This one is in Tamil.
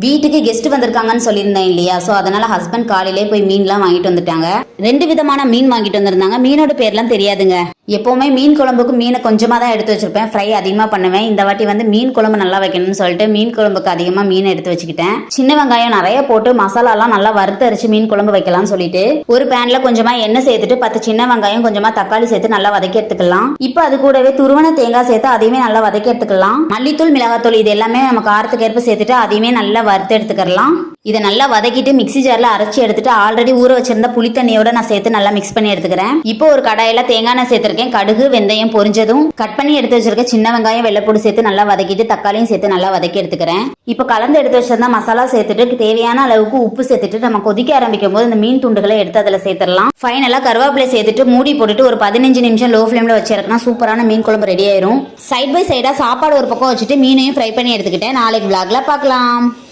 வீட்டுக்கு கெஸ்ட் வந்திருக்காங்கன்னு சொல்லியிருந்தேன் இல்லையா? ஸோ அதனால ஹஸ்பண்ட் காலையிலே போய் மீன்லாம் வாங்கிட்டு வந்துட்டாங்க. 2 விதமான மீன் வாங்கிட்டு வந்திருந்தாங்க. மீனோட பேர்லாம் தெரியாதுங்க. எப்போவுமே மீன் குழம்புக்கு மீனை கொஞ்சமாக தான் எடுத்து வச்சிருப்பேன். ஃப்ரை அதிகமாக பண்ணுவேன். இந்த வாட்டி வந்து மீன் குழம்பு நல்லா வைக்கணும்னு சொல்லிட்டு மீன் குழம்புக்கு அதிகமாக மீன் எடுத்து வச்சுக்கிட்டேன். சின்ன வெங்காயம் நிறைய போட்டு மசாலாலாம் நல்லா வறுத்து அரைச்சு மீன் குழம்பு வைக்கலாம்னு சொல்லிட்டு ஒரு பேன்ல கொஞ்சமாக எண்ணெய் சேர்த்துட்டு 10 சின்ன வெங்காயம் கொஞ்சமாக தக்காளி சேர்த்து நல்லா வதக்கி எடுத்துக்கலாம். இப்போ அது கூடவே துருவன தேங்காய் சேர்த்து அதையுமே நல்லா வதக்கி எடுத்துக்கலாம். மல்லித்தூள், மிளகாத்தூள் இது எல்லாமே நம்ம காரத்துக்கு ஏற்ப சேர்த்துட்டு அதையுமே நல்லா வறுத்து எடுத்துக்கலாம். இதை நல்லா வதக்கிட்டு மிக்ஸி ஜார்ல அரைச்சி எடுத்துட்டு ஆல்ரெடி ஊற வச்சிருந்த புளி தண்ணியோட நான் சேர்த்து நல்லா மிக்ஸ் பண்ணி எடுத்துக்கிறேன். இப்போ ஒரு கடாயில தேங்காய் எண்ணெய் சேர்த்திருக்கேன். கடுகு, வெந்தயம் பொரிஞ்சதும் கட் பண்ணி எடுத்து வச்சிருக்க சின்ன வெங்காயம், வெள்ளைப்பூடு சேர்த்து நல்லா வதக்கிட்டு தக்காளியும் சேர்த்து நல்லா வதக்கி எடுத்துக்கிறேன். இப்போ கலந்து எடுத்து வச்சிருந்தா மசாலா சேர்த்துட்டு தேவையான அளவுக்கு உப்பு சேர்த்துட்டு நம்ம கொதிக்க ஆரம்பிக்கும் போது இந்த மீன் துண்டுகளை எடுத்து அதில் சேர்த்துடலாம். ஃபைனலா கருவேப்பிலை சேர்த்துட்டு மூடி போட்டுட்டு ஒரு 15 நிமிஷம் லோ ஃப்ளேம்ல வச்சிருக்கா சூப்பரான மீன் குழம்பு ரெடி ஆயிரும். சைட் பை சைடா சாப்பாடு ஒரு பக்கம் வச்சுட்டு மீனையும் ஃப்ரை பண்ணி எடுத்துக்கிட்டேன். நாளைக்கு vlogல பார்க்கலாம்.